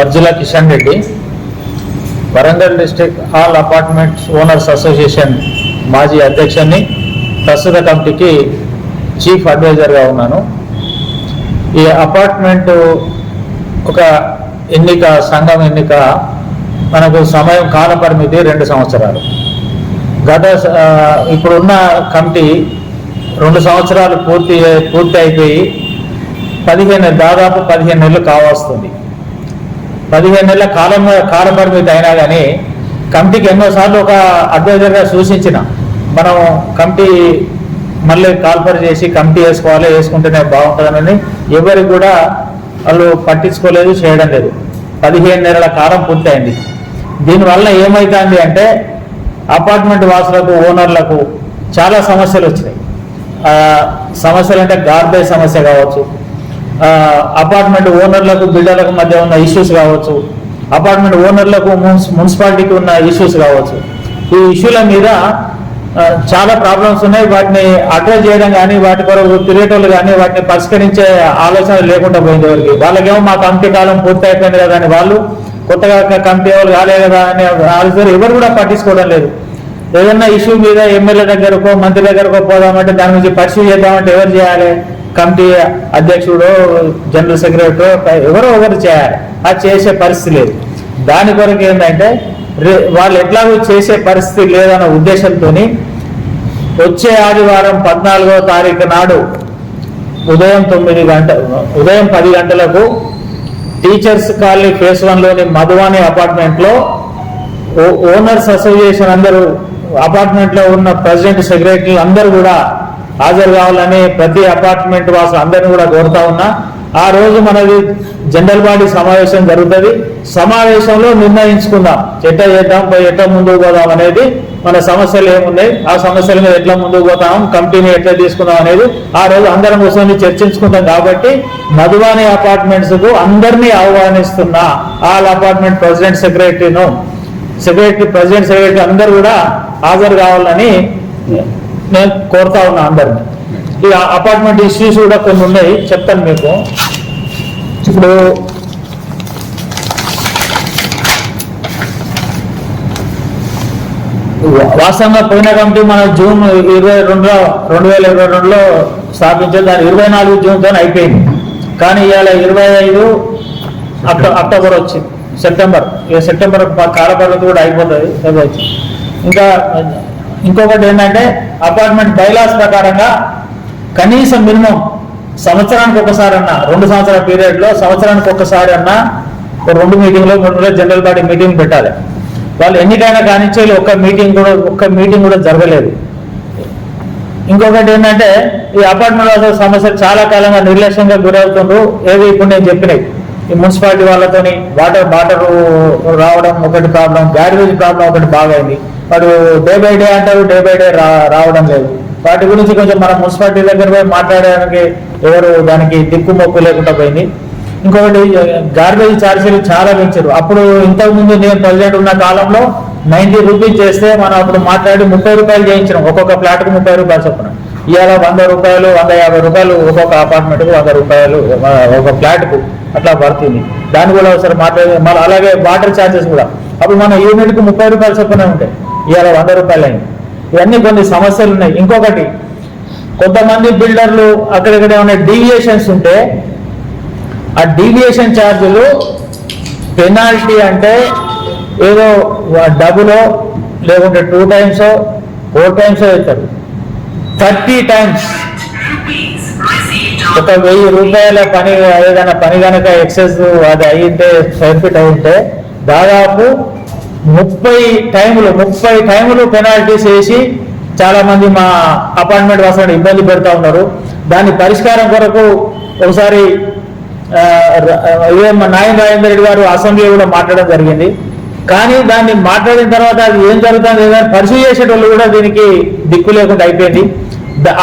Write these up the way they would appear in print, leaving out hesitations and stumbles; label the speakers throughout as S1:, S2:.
S1: Arjula Kishan Reddy, Warangal district all apartments owners association మాజీ అధ్యక్షుని, ప్రస్తుత కమిటీకి చీఫ్ అడ్వైజర్గా ఉన్నాను. ఈ అపార్ట్మెంట్ ఒక ఎన్నిక, సంఘం ఎన్నిక మనకు సమయం కాల పరిమితి 2 సంవత్సరాలు. ఇప్పుడున్న కమిటీ 2 సంవత్సరాలు పూర్తి అయిపోయి దాదాపు 15 నెలలు కావస్తుంది. 15 నెలల కాల పరిమితి అయినా కానీ కమిటీకి ఎన్నోసార్లు ఒక అడ్వైజర్గా సూచించిన, మనం కమిటీ మళ్ళీ కాల్ఫర్ చేసి కమిటీ వేసుకుంటేనే బాగుంటుందని ఎవరికి కూడా వాళ్ళు పట్టించుకోలేదు, చేయడం లేదు. 15 నెలల కాలం పూర్తయింది. దీనివల్ల ఏమవుతుంది అంటే అపార్ట్మెంట్ వాసులకు, ఓనర్లకు చాలా సమస్యలు వచ్చినాయి. సమస్యలు అంటే గార్బేజ్ సమస్య కావచ్చు, అపార్ట్మెంట్ ఓనర్లకు బిల్డర్లకు మధ్య ఉన్న ఇష్యూస్ కావచ్చు, అపార్ట్మెంట్ ఓనర్లకు మున్సిపాలిటీకి ఉన్న ఇష్యూస్ కావచ్చు. ఈ ఇష్యూల మీద చాలా ప్రాబ్లమ్స్ ఉన్నాయి. వాటిని అడ్రస్ చేయడం కానీ, వాటి కొరకు తిరిగేటోళ్ళు కానీ వాటిని పరిష్కరించే ఆలోచన లేకుండా పోయింది ఎవరికి. వాళ్ళకేమో మా కమిటీ కాలం పూర్తి అయిపోయింది కదా అని వాళ్ళు, కొత్తగా కమిటీ వాళ్ళు కాలేదు కదా అని ఆలోచన ఎవరు కూడా పట్టించుకోవడం లేదు. ఏదన్నా ఇష్యూ మీద ఎమ్మెల్యే దగ్గరకో మంత్రి దగ్గరకో పోదామంటే దాని గురించి పరిశీలి చేద్దామంటే ఎవరు చేయాలి? కమిటీ అధ్యక్షుడు, జనరల్ సెక్రటరీ ఎవరో ఒకరు చేయాలి. అది చేసే పరిస్థితి లేదు. దాని కొరకు ఏంటంటే వాళ్ళు ఎట్లాగో చేసే పరిస్థితి లేదన్న ఉద్దేశంతో వచ్చే ఆదివారం 14వ తారీఖు నాడు ఉదయం 10 గంటలకు టీచర్స్ కాలనీ ఫేజ్ 1లోని మధువాణి అపార్ట్మెంట్లో ఓనర్స్ అసోసియేషన్ అందరూ, అపార్ట్మెంట్లో ఉన్న ప్రెసిడెంట్, సెక్రటరీ అందరూ కూడా హాజరు కావాలని ప్రతి అపార్ట్మెంట్ వాసులు అందరినీ కూడా కోరుతా ఉన్నా. ఆ రోజు మనది జనరల్ బాడీ సమావేశం జరుగుతుంది. సమావేశంలో నిర్ణయించుకుందాం ఎట్లా చేద్దాం, ఎట్లా ముందుకు పోదాం అనేది, మన సమస్యలు ఏమున్నాయి, ఆ సమస్యల మీద ఎట్లా ముందుకు పోతాం, కమిటీని ఎట్లా తీసుకుందాం అనేది ఆ రోజు అందరం కూర్చొని చర్చించుకుంటాం. కాబట్టి మధువాణి అపార్ట్మెంట్స్ కు అందరినీ ఆహ్వానిస్తున్నా. All apartment president, president secretary అందరూ కూడా హాజరు కావాలని నేను కోరుతా ఉన్నా అందరినీ. ఈ అపార్ట్మెంట్ ఇష్యూస్ కూడా కొన్ని ఉన్నాయి, చెప్తాను మీకు. ఇప్పుడు వాస్తవంగా పోయిన కమిటీ మనం జూన్ 2022లో స్థాపించారు. దాని 24 జూన్తో అయిపోయింది. కానీ ఇవాళ 25 అక్టోబర్ వచ్చింది, సెప్టెంబర్ కాలపరిమితి కూడా అయిపోతుంది. ఇంకా ఇంకొకటి ఏంటంటే అపార్ట్మెంట్ బైలాస్ ప్రకారంగా కనీసం మినిమం సంవత్సరానికి ఒకసారి అన్నా, 2 సంవత్సరాల పీరియడ్లో సంవత్సరానికి ఒకసారి అన్నా 2 మీటింగ్లో 3 జనరల్ బాడీ మీటింగ్ పెట్టాలి. వాళ్ళు ఎన్నికైనా కానిచ్చే ఒక్క మీటింగ్ కూడా జరగలేదు. ఇంకొకటి ఏంటంటే ఈ అపార్ట్మెంట్ సమస్యలు చాలా కాలంగా నిర్లక్ష్యంగా గురవుతుండ్రు. ఏది ఇప్పుడు నేను చెప్పినాయి, ఈ మున్సిపాలిటీ వాళ్ళతోని వాటర్ రావడం ఒకటి ప్రాబ్లం, గ్యారేజ్ ప్రాబ్లం ఒకటి బాగైంది. వాడు డే బై డే అంటారు, డే బై డే రావడం లేదు. వాటి గురించి కొంచెం మన మున్సిపాలిటీ దగ్గర పోయి మాట్లాడడానికి ఎవరు దానికి దిక్కుమొక్కు లేకుండా పోయింది. ఇంకొకటి గార్బేజ్ ఛార్జీలు చాలా పెంచారు. అప్పుడు ఇంతకుముందు నేను ప్రెసిడెంట్ ఉన్న కాలంలో 90 రూపీస్ చేస్తే మనం అప్పుడు మాట్లాడి 30 రూపాయలు చేయించినాం. ఒక్కొక్క ఫ్లాట్కు 30 రూపాయలు చొప్పున. ఇవాళ 100 రూపాయలు, 150 రూపాయలు ఒక్కొక్క అపార్ట్మెంట్కు, 100 రూపాయలు ఒక ఫ్లాట్కు అట్లా పడుతుంది. దాన్ని కూడా ఒకసారి మాట్లాడి, మళ్ళీ అలాగే వాటర్ ఛార్జెస్ కూడా అప్పుడు మన యూనిట్కు 30 రూపాయలు చొప్పున ఉంటాయి, ఇవాళ 100 రూపాయలు అయింది. ఇవన్నీ కొన్ని సమస్యలు ఉన్నాయి. ఇంకొకటి, కొంతమంది బిల్డర్లు అక్కడక్కడ ఏమైనా డీవియేషన్స్ ఉంటే ఆ డీవియేషన్ ఛార్జీలు పెనాల్టీ అంటే ఏదో డబులో లేకుంటే 2 times 4 times అవుతారు. 30 times ఒక 1000 రూపాయల పని, ఏదైనా పని కనుక ఎక్సెస్ అది అయ్యింటే, స్క్వేర్ ఫీట్ అవుంటే దాదాపు 30 టైములు పెనాల్టీస్ వేసి చాలా మంది మా అపార్ట్మెంట్ వాసులను ఇబ్బంది పెడతా ఉన్నారు. దాని పరిష్కారం కొరకు ఒకసారి నాయన్ రాజేందర్ రెడ్డి గారు అసెంబ్లీ కూడా మాట్లాడడం జరిగింది. కానీ దాన్ని మాట్లాడిన తర్వాత అది ఏం జరుగుతుంది ఏదైనా పరిశీలి చేసేటోళ్ళు కూడా దీనికి దిక్కు లేకుండా అయిపోయింది.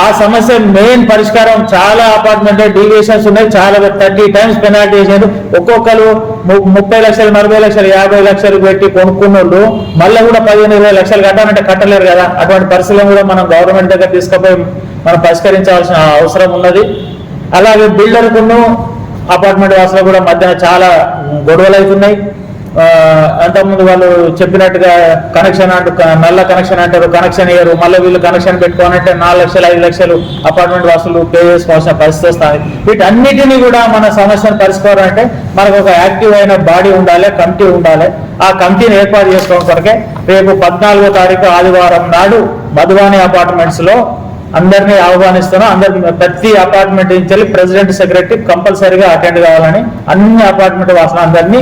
S1: ఆ సమస్య మెయిన్ పరిష్కారం, చాలా అపార్ట్మెంట్ డీవియేషన్స్ ఉన్నాయి, చాలా 30 times పెనాల్టీ వేసారు. ఒక్కొక్కరు 30 లక్షలు, 40 లక్షలు, 50 లక్షలు పెట్టి కొనుక్కున్న వాళ్ళు మళ్ళీ కూడా 15-20 లక్షలు కట్టాలంటే కట్టలేరు కదా. అటువంటి పరిస్థితులను కూడా మనం గవర్నమెంట్ దగ్గర తీసుకుపోయి మనం పరిష్కరించాల్సిన అవసరం ఉన్నది. అలాగే బిల్డర్కును అపార్ట్మెంట్ వాసులు కూడా మధ్యన చాలా గొడవలు అవుతున్నాయి. అంతకుముందు వాళ్ళు చెప్పినట్టుగా కనెక్షన్ నల్ల కనెక్షన్ అంటారు, కనెక్షన్ ఇయ్యరు, మళ్ళీ వీళ్ళు కనెక్షన్ పెట్టుకోవాలంటే 4 లక్షలు 5 లక్షలు అపార్ట్మెంట్ వాసులు పే చేసుకోవాల్సిన పరిస్థితి వస్తుంది. వీటన్నిటినీ కూడా మన సమస్యను పరిష్కారం అంటే మనకు ఒక యాక్టివ్ అయిన బాడీ ఉండాలి, కమిటీ ఉండాలి. ఆ కమిటీని ఏర్పాటు చేసుకోవడం కొరకే రేపు 14వ తారీఖు ఆదివారం నాడు మధువాణి అపార్ట్మెంట్స్ లో అందరినీ ఆహ్వానిస్తున్నాం. ప్రతి అపార్ట్మెంట్ నుంచి ప్రెసిడెంట్ సెక్రటరీ కంపల్సరీగా అటెండ్ కావాలని అన్ని అపార్ట్మెంట్ వాసులు అందరినీ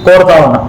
S1: కోరుతా ఉన్నాం.